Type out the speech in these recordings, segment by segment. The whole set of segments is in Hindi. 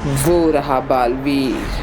वो रहा बालवीर।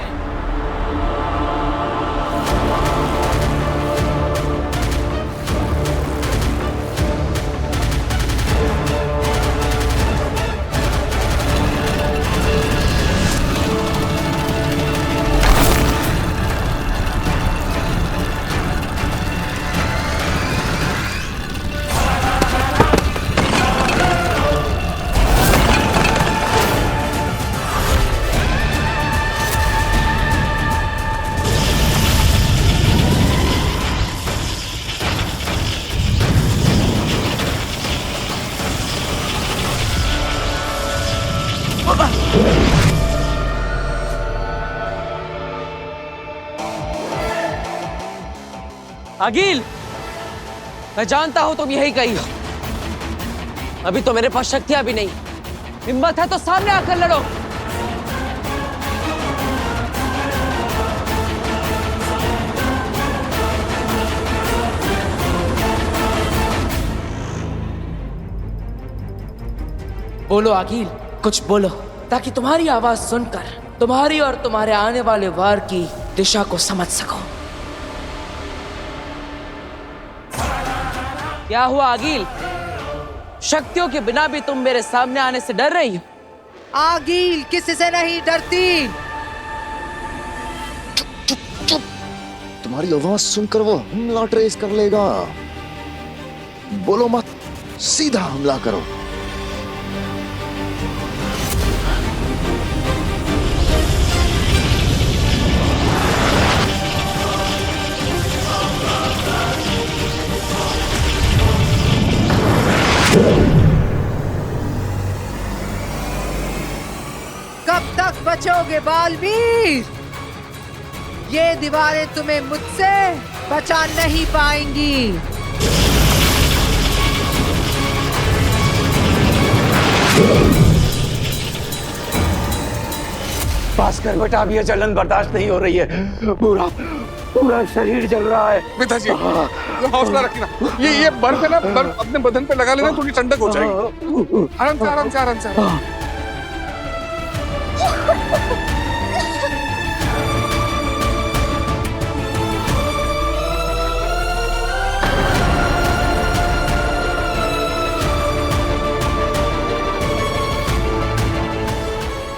अगिल, मैं जानता हूं तुम यही कही हो। अभी तो मेरे पास शक्तियां भी नहीं। हिम्मत है तो सामने आकर लड़ो। बोलो अगिल, कुछ बोलो ताकि तुम्हारी आवाज सुनकर तुम्हारी और तुम्हारे आने वाले वार की दिशा को समझ सको। क्या हुआ अगिल? शक्तियों के बिना भी तुम मेरे सामने आने से डर रही हो? आगिल किसी से नहीं डरती। चुप चुप चुप, तुम्हारी आवाज सुनकर वो हमला ट्रेस कर लेगा। बोलो मत, सीधा हमला करो। कब तक बचोगे बालवीर? ये दीवारें तुम्हें मुझसे बचा नहीं पाएंगी। भास्कर बेटा, अब ये जलन बर्दाश्त नहीं हो रही है। पूरा पूरा शरीर जल रहा है। पिताजी हौसला रखना। ये बर्फ है ना, बर्फ अपने बदन पे लगा लेना, थोड़ी ठंडक हो जाएगी। आराम से आराम से आराम से।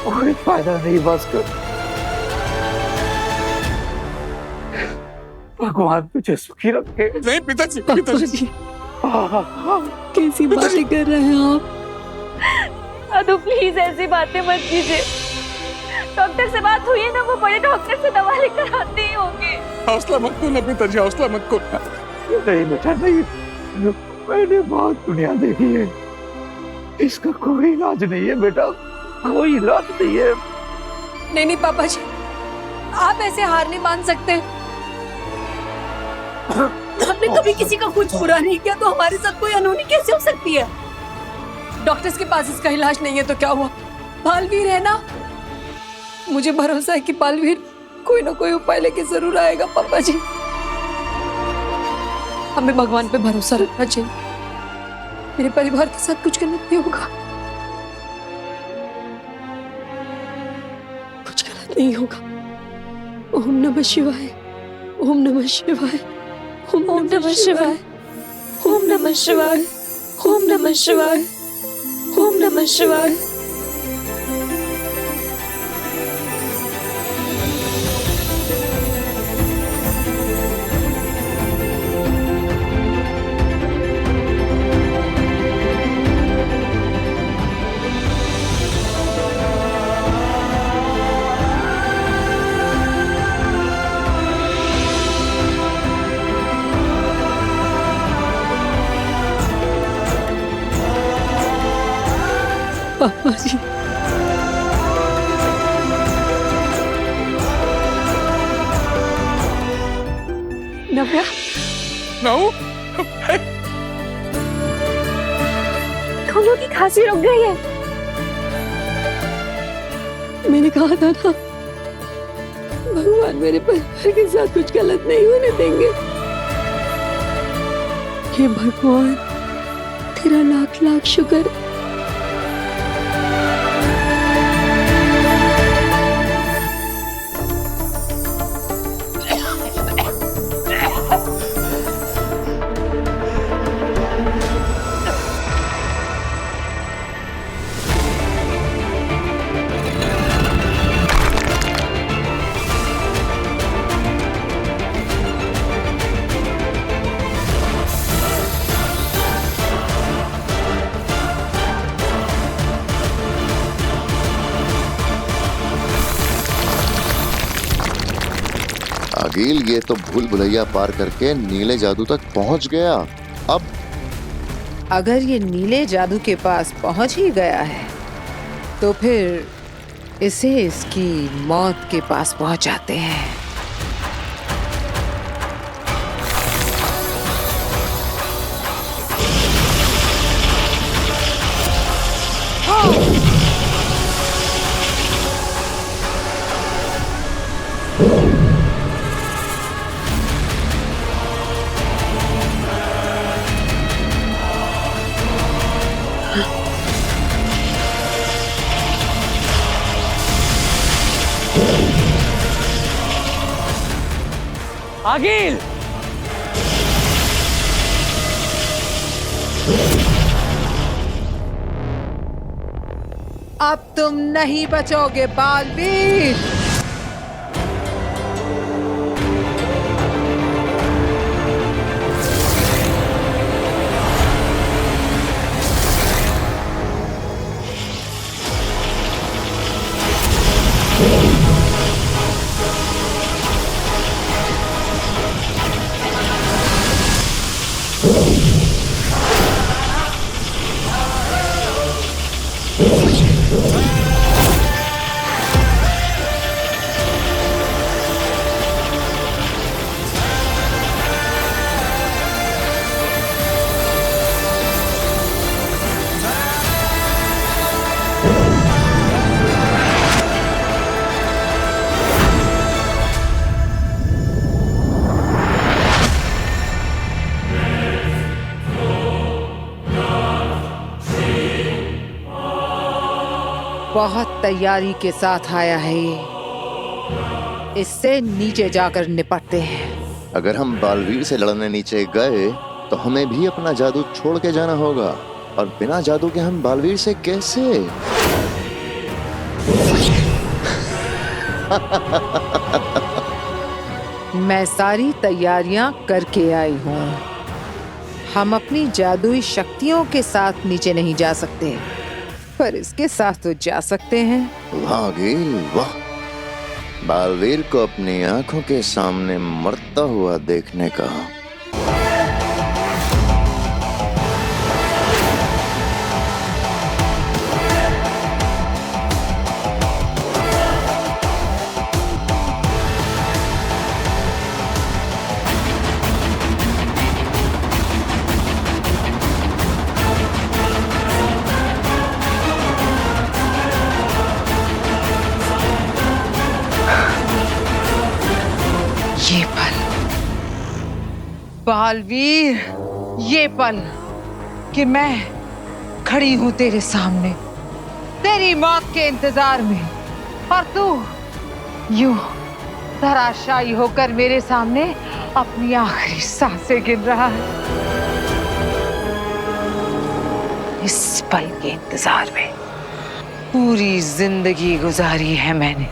कोई फायदा नहीं भास्कर। भगवान तुझे सुखी रखे। नहीं पिताजी, पिताजी कैसी बातें कर रहे हैं आप? अदु प्लीज ऐसी बातें मत कीजिए। डॉक्टर से बात हुई है ना, वो बड़े डॉक्टर से दवा लेकर आते ही होंगे। हौसला मत खोना पिताजी, हौसला मत खोना। नहीं बेटा नहीं, मैंने बहुत दुनिया देखी है। इसका कोई इलाज नहीं है बेटा, कोई इलाज नहीं है। नहीं नहीं पापा जी, आप ऐसे हार नहीं मान सकते। हमने कभी किसी का कुछ बुरा नहीं किया, तो हमारे साथ कोई अनहोनी कैसे हो सकती है? डॉक्टर्स के पास इसका इलाज नहीं है तो क्या हुआ? बालवीर है ना, मुझे भरोसा है कि बालवीर कोई ना कोई उपाय लेके जरूर आएगा। पापा जी, हमें भगवान पे भरोसा रखना चाहिए। मेरे परिवार के साथ कुछ गलत नहीं होगा, कुछ गलत नहीं होगा। ओम नमः शिवाय, ओम नमः शिवाय, ओम नमः शिवाय, ओम नमः शिवाय, ओम नमः शिवाय, ओम नमः शिवाय। पापा जी, नव्या, नाऊ, दोनों की खांसी रुक गई है। मैंने कहा था ना, भगवान मेरे परिवार के साथ कुछ गलत नहीं होने देंगे। हे भगवान, तेरा लाख लाख शुक्र। आगिल, ये तो भूल भुलैया पार करके नीले जादू तक पहुंच गया। अब अगर ये नीले जादू के पास पहुंच ही गया है तो फिर इसे इसकी मौत के पास पहुंचाते हैं। आगिल! अब तुम नहीं बचोगे बालवीर। बहुत तैयारी के साथ आया है ये। इससे नीचे जाकर निपटते हैं। अगर हम बालवीर से लड़ने नीचे गए तो हमें भी अपना जादू छोड़ के जाना होगा, और बिना जादू के हम बालवीर से कैसे? मैं सारी तैयारियां करके आई हूँ। हम अपनी जादुई शक्तियों के साथ नीचे नहीं जा सकते, पर इसके साथ तो जा सकते हैं। वाह आगिल, वाह! बालवीर को अपनी आंखों के सामने मरता हुआ देखने का। ये पल बालवीर, ये पल कि मैं खड़ी हूं तेरे सामने तेरी मौत के इंतजार में, और तू यूं धराशायी होकर मेरे सामने अपनी आखिरी सांसें गिन रहा है। इस पल के इंतजार में पूरी जिंदगी गुजारी है मैंने।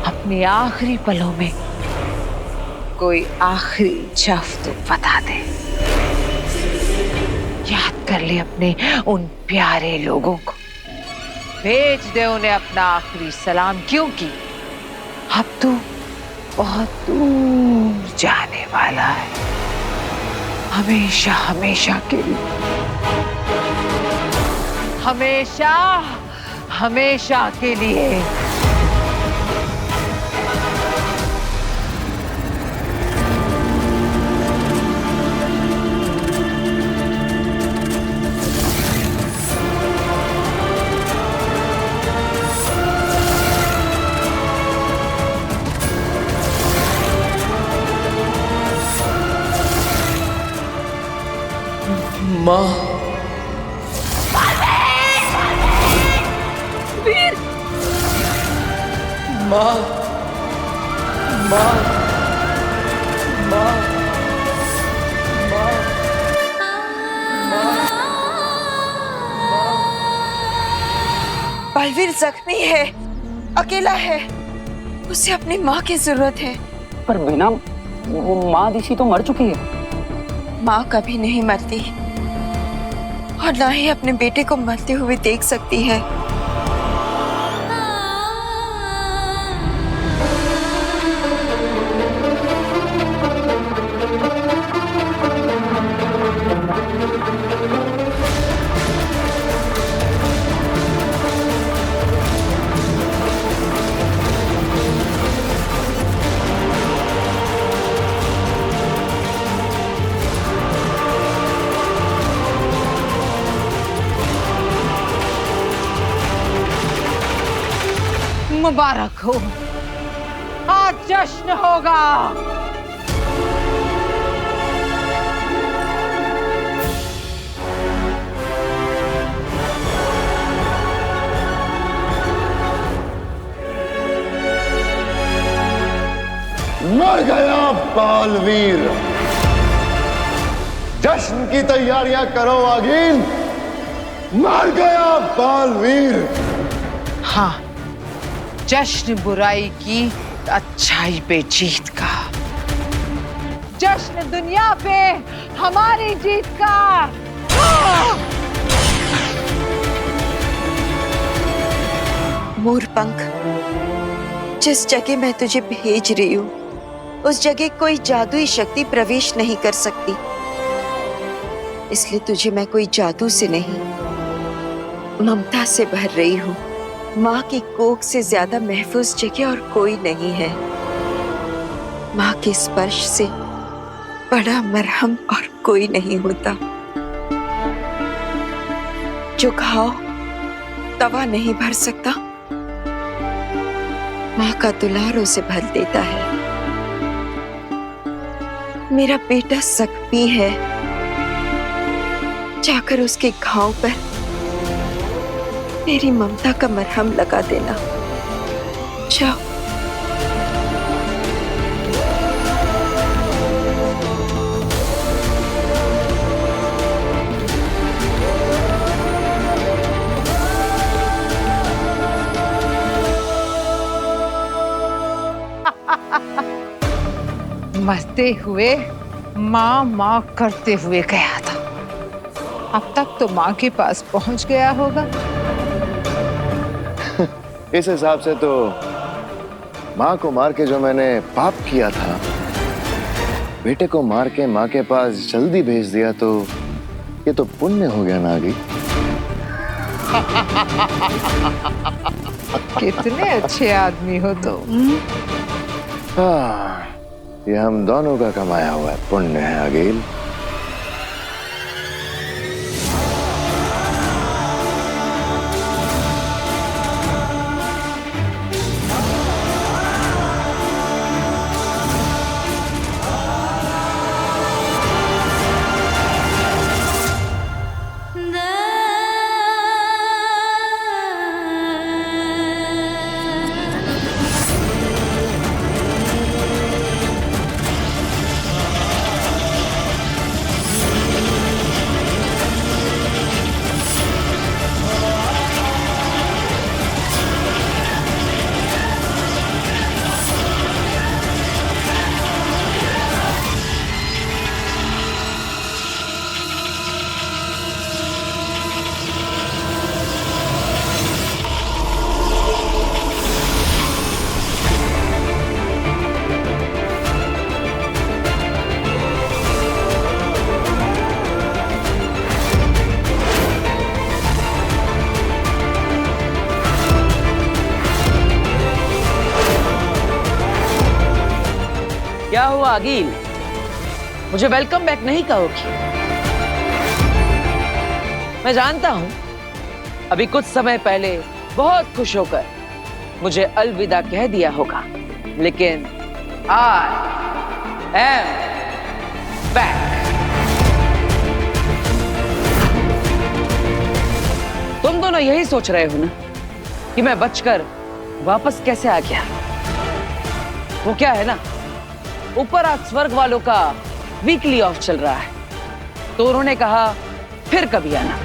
अपने आखिरी पलों में कोई आखिरी जफ्त तो बता दे। याद कर ले अपने उन प्यारे लोगों को, भेज दे उन्हें अपना आखिरी सलाम, क्योंकि अब तू बहुत दूर जाने वाला है, हमेशा हमेशा के लिए, हमेशा हमेशा के लिए। माँ, वीर! माँ, माँ, माँ, बालवीर जख्मी है, अकेला है, उसे अपनी माँ की जरूरत है। पर बिना वो माँ दिशी तो मर चुकी है। माँ कभी नहीं मरती और ना ही अपने बेटे को मरते हुए देख सकती है। मुबारक हो, आज जश्न होगा। मर गया बालवीर। जश्न की तैयारियां करो आगिल। मर गया बालवीर। हाँ, जश्न बुराई की अच्छाई पे जीत का, जश्न दुनिया पे हमारी जीत का। मोरपंख, जिस जगह मैं तुझे भेज रही हूँ उस जगह कोई जादुई शक्ति प्रवेश नहीं कर सकती, इसलिए तुझे मैं कोई जादू से नहीं, ममता से भर रही हूँ। माँ की कोख से ज्यादा महफूज जगह और कोई नहीं है। माँ के स्पर्श से बड़ा मरहम और कोई नहीं होता। जो घाव तवा नहीं भर सकता, माँ का दुलार उसे भर देता है। मेरा बेटा जख्मी है, जाकर उसके घाव पर मेरी ममता का मरहम लगा देना। जाओ। मरते हुए माँ माँ करते हुए गया था, अब तक तो माँ के पास पहुंच गया होगा। इस हिसाब से तो माँ को मार के जो मैंने पाप किया था, बेटे को मार के माँ के पास जल्दी भेज दिया, तो ये तो पुण्य हो गया नागी। कितने अच्छे आदमी हो तुम। हाँ, ये हम दोनों का कमाया हुआ है पुण्य है अगिल। क्या हुआ अगील, मुझे वेलकम बैक नहीं कहोगी? मैं जानता हूं अभी कुछ समय पहले बहुत खुश होकर मुझे अलविदा कह दिया होगा, लेकिन आई एम बैक। तुम दोनों यही सोच रहे हो ना कि मैं बचकर वापस कैसे आ गया? वो क्या है ना, ऊपर आज स्वर्ग वालों का वीकली ऑफ चल रहा है, तो उन्होंने कहा फिर कभी आना।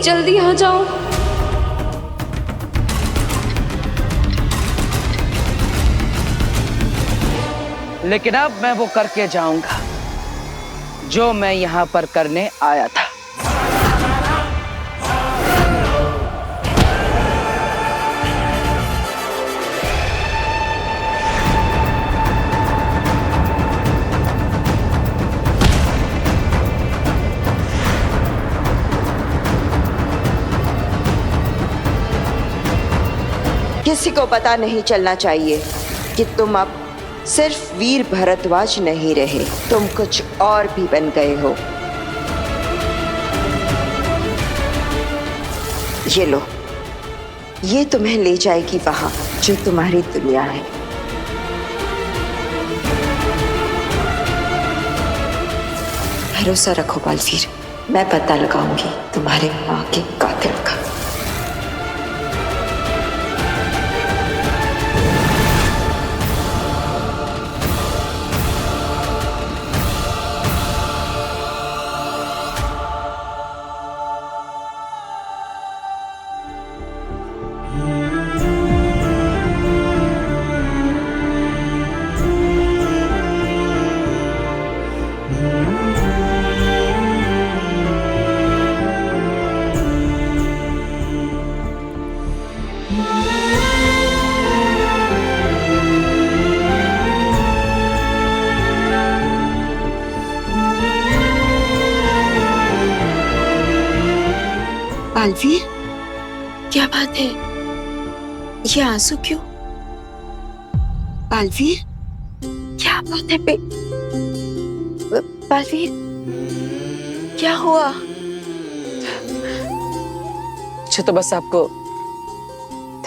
प्लीज जल्दी आ जाओ। लेकिन अब मैं वो करके जाऊंगा जो मैं यहां पर करने आया था। किसी को पता नहीं चलना चाहिए कि तुम अब सिर्फ वीर भरद्वाज नहीं रहे, तुम कुछ और भी बन गए हो। ये लो, ये तुम्हें ले जाएगी वहां जो तुम्हारी दुनिया है। भरोसा रखो बालवीर, मैं पता लगाऊंगी तुम्हारे मां के कातिल का। बालवीर, क्या बात है? ये आंसू क्यों? बालवीर, क्या बात है बालवीर, क्या हुआ? मुझे तो बस आपको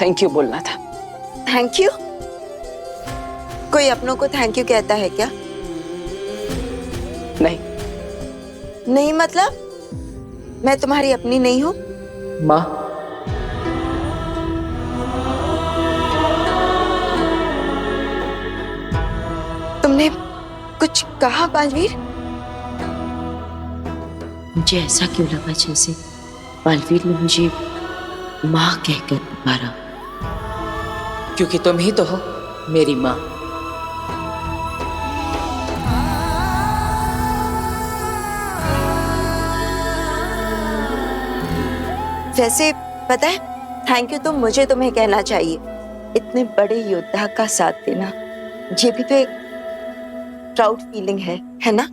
थैंक यू बोलना था। Thank you? कोई अपनों को थैंक यू कहता है क्या? नहीं। नहीं मतलब? मैं तुम्हारी अपनी नहीं हूं? माँ, तुमने कुछ कहा बालवीर? मुझे ऐसा क्यों लगा जैसे बालवीर ने मुझे माँ कहकर पुकारा, क्योंकि तुम ही तो हो मेरी माँ। वैसे पता है, थैंक यू तो मुझे तुम्हें कहना चाहिए। इतने बड़े योद्धा का साथ देना, ये भी तो एक प्राउड फीलिंग है ना?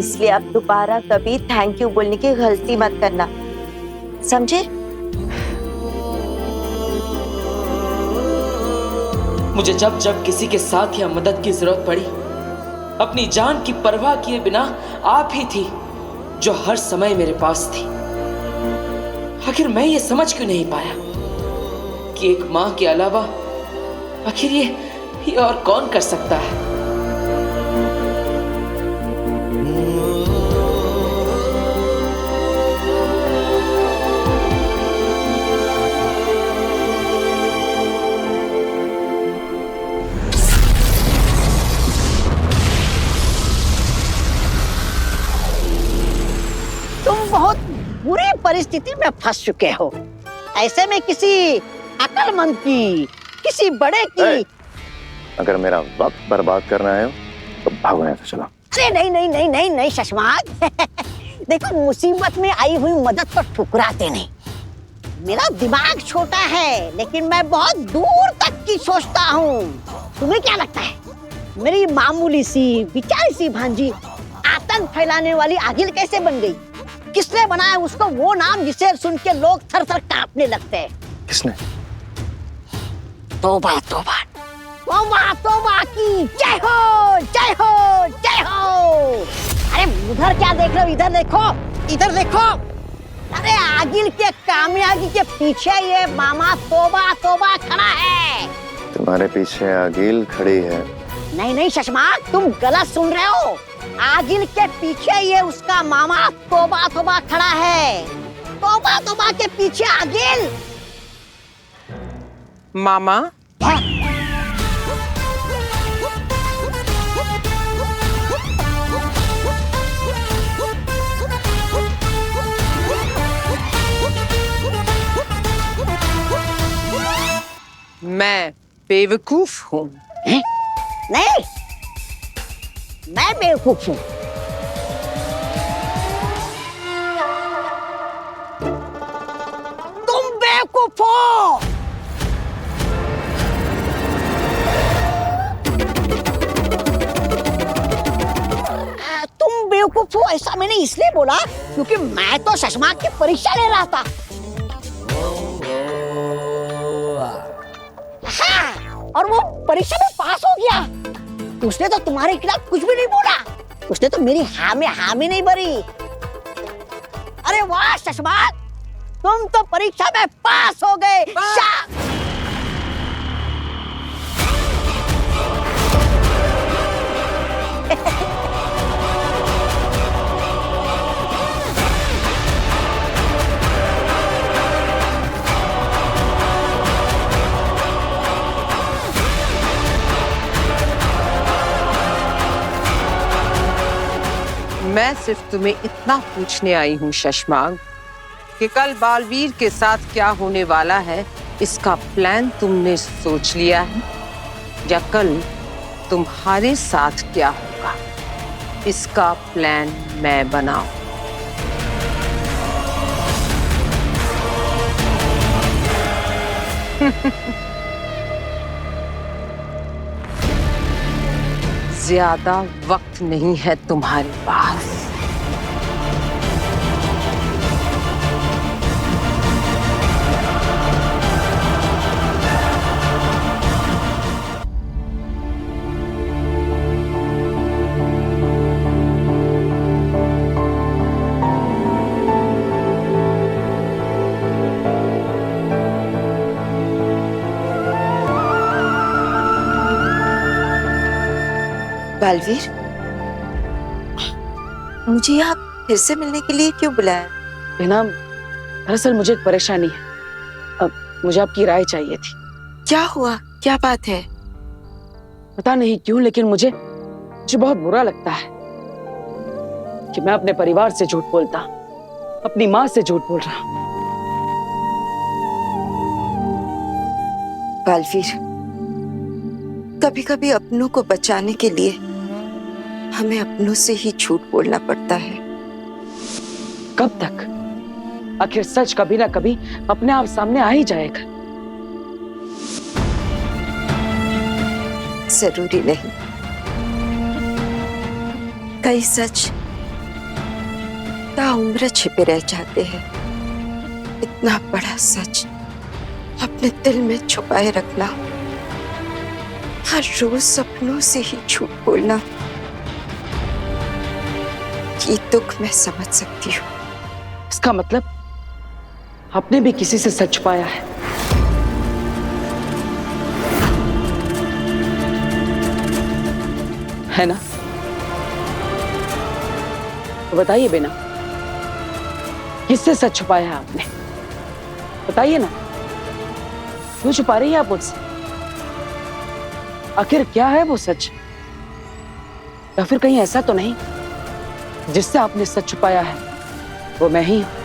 इसलिए अब दोबारा कभी थैंक यू बोलने की गलती मत करना, समझे? मुझे जब जब किसी के साथ या मदद की जरूरत पड़ी, अपनी जान की परवाह किए बिना आप ही थी जो हर समय मेरे पास थी। आखिर मैं ये समझ क्यों नहीं पाया कि एक माँ के अलावा आखिर ये और कौन कर सकता है? बहुत बुरी परिस्थिति में फंस चुके हो। ऐसे में किसी अक्लमंद की, किसी बड़े की। अगर मेरा वक्त बर्बाद करना है तो भागो यहाँ से, चलो। अरे नहीं नहीं नहीं नहीं नहीं शशमाक देखो, मुसीबत में आई हुई मदद तो ठुकराते नहीं। मेरा दिमाग छोटा है लेकिन मैं बहुत दूर तक की सोचता हूँ। तुम्हें क्या लगता है मेरी मामूली सी बेचारी सी भांजी आतंक फैलाने वाली आगिल कैसे बन गई? किसने बनाया उसको वो नाम जिसे सुन के लोग थर थर कांपने लगते हैं? किसने? तौबा तौबा तौबा तौबा की जय हो जय हो जय हो। अरे उधर क्या देख रहे हो? इधर देखो, इधर देखो। अरे आगिल के कामयाबी के पीछे ये मामा तौबा तौबा खड़ा है। तुम्हारे पीछे आगिल खड़ी है। नहीं नहीं शशमाक, तुम गलत सुन रहे हो। आगिल के पीछे ये उसका मामा तोबा तोबा खड़ा है। तोबा तोबा के पीछे आगिल। मामा, मैं बेवकूफ हूँ। नहीं, मैं बेवकूफ हूँ। तुम बेवकूफ हो। तुम बेवकूफ हो ऐसा मैंने इसलिए बोला क्योंकि मैं तो शशमाक की परीक्षा ले रहा था। हाँ, और वो परीक्षा में पास हो गया। उसने तो तुम्हारे खिलाफ कुछ भी नहीं बोला। उसने तो मेरी हामी नहीं भरी। अरे वाह शशमाक, तुम तो परीक्षा में पास हो गए। मैं सिर्फ तुम्हें इतना पूछने आई हूँ शशमाक कि कल बालवीर के साथ क्या होने वाला है, इसका प्लान तुमने सोच लिया है? या कल तुम्हारे साथ क्या होगा, इसका प्लान मैं बनाऊं? ज्यादा वक्त नहीं है तुम्हारे पास। बालवीर, मुझे यहाँ फिर से मिलने के लिए क्यों बुलाया? बेनाम, दरअसल मुझे एक परेशानी है। अब मुझे आपकी राय चाहिए थी। क्या हुआ? क्या बात है? पता नहीं क्यों, लेकिन मुझे बहुत बुरा लगता है कि मैं अपने परिवार से झूठ बोलता, अपनी माँ से झूठ बोल रहा हूँ। बालवीर, कभी कभी अपनों को बचाने के लिए हमें अपनों से ही झूठ बोलना पड़ता है। कब तक? आखिर सच कभी ना कभी अपने आप सामने आ ही जाएगा। जरूरी नहीं। कई सच ताउम्र छिपे रह जाते हैं। इतना बड़ा सच अपने दिल में छुपाए रखना, हर रोज सपनों से ही झूठ बोलना, ये दुख मैं समझ सकती हूँ। इसका मतलब आपने भी किसी से सच छुपाया है ना? तो बताइए बेना, किससे सच छुपाया है आपने? बताइए ना, क्यों छुपा रही है आप मुझसे? आखिर क्या है वो सच? या फिर कहीं ऐसा तो नहीं जिससे आपने सच छुपाया है वो मैं ही हूं?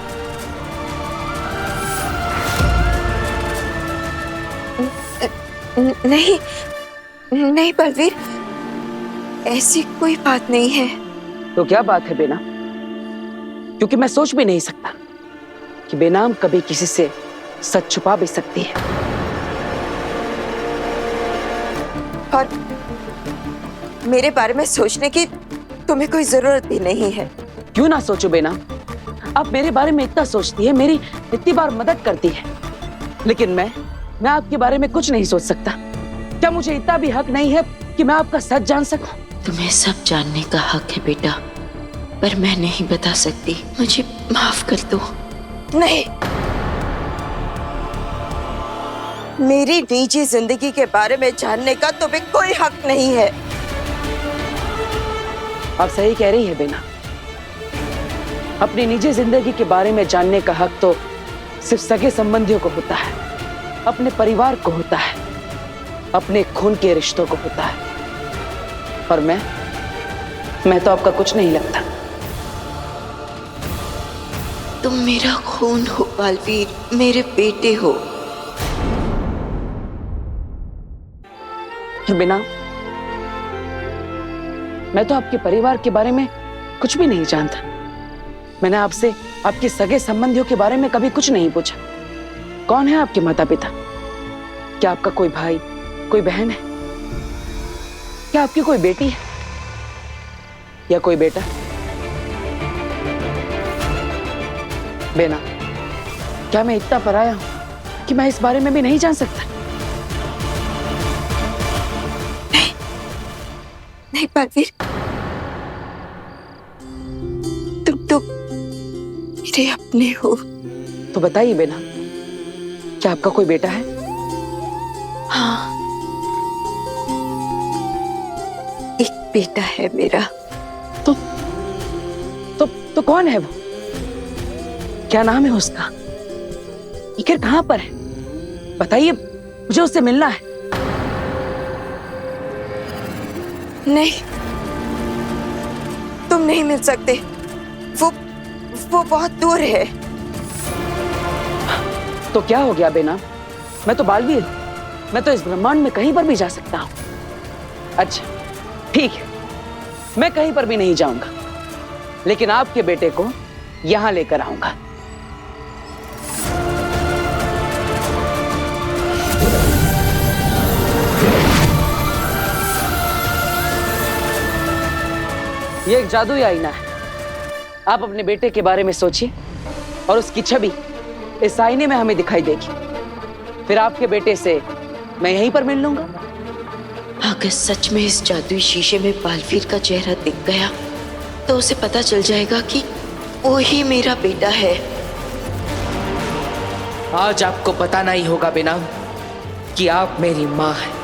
नहीं नहीं बलवीर, ऐसी कोई बात नहीं है। तो क्या बात है बेना? क्योंकि मैं सोच भी नहीं सकता कि बेनाम कभी किसी से सच छुपा भी सकती है। और मेरे बारे में सोचने की तुम्हें कोई जरूरत भी नहीं है। क्यों ना सोचो बेना, आप मेरे बारे में इतना सोचती है, मेरी इतनी बार मदद करती है, लेकिन मैं आपके बारे में कुछ नहीं सोच सकता। क्या मुझे इतना भी हक नहीं है कि मैं आपका सच जान सकूं? तुम्हें सब जानने का हक है बेटा, पर मैं नहीं बता सकती। मुझे माफ कर दो। नहीं, मेरी निजी जिंदगी के बारे में जानने का तुम्हें कोई हक नहीं है। आप सही कह रही है बेना। अपनी निजी जिंदगी के बारे में जानने का हक तो सिर्फ सगे संबंधियों को होता है, अपने परिवार को होता है, अपने खून के रिश्तों को होता है। और मैं तो आपका कुछ नहीं लगता। तुम मेरा खून हो बालवीर, मेरे बेटे हो। बिना, मैं तो आपके परिवार के बारे में कुछ भी नहीं जानता। मैंने आपसे आपके सगे संबंधियों के बारे में कभी कुछ नहीं पूछा। कौन है आपके माता पिता? क्या आपका कोई भाई, कोई बहन है? क्या आपकी कोई बेटी है या कोई बेटा? बेना, क्या मैं इतना पराया हूं कि मैं इस बारे में भी नहीं जान सकता? नहीं बालवीर, तुम तो मेरे अपने हो। तो बताइए बेना, क्या आपका कोई बेटा है? हाँ, एक बेटा है मेरा। तो कौन है वो? क्या नाम है उसका? आखिर कहां पर है? बताइए, मुझे उससे मिलना है। नहीं, तुम नहीं मिल सकते। वो बहुत दूर है। तो क्या हो गया बेना? मैं तो बालवीर, मैं तो इस ब्रह्मांड में कहीं पर भी जा सकता हूं। अच्छा ठीक है, मैं कहीं पर भी नहीं जाऊंगा, लेकिन आपके बेटे को यहां लेकर आऊंगा। ये एक जादुई आईना है। आप अपने बेटे के बारे में सोचिए और उसकी छवि इस आईने में हमें दिखाई देगी। फिर आपके बेटे से मैं यहीं पर मिल लूंगा। अगर सच में इस जादुई शीशे में बालवीर का चेहरा दिख गया तो उसे पता चल जाएगा कि वो ही मेरा बेटा है। आज आपको बताना ही होगा बेना कि आप मेरी माँ हैं।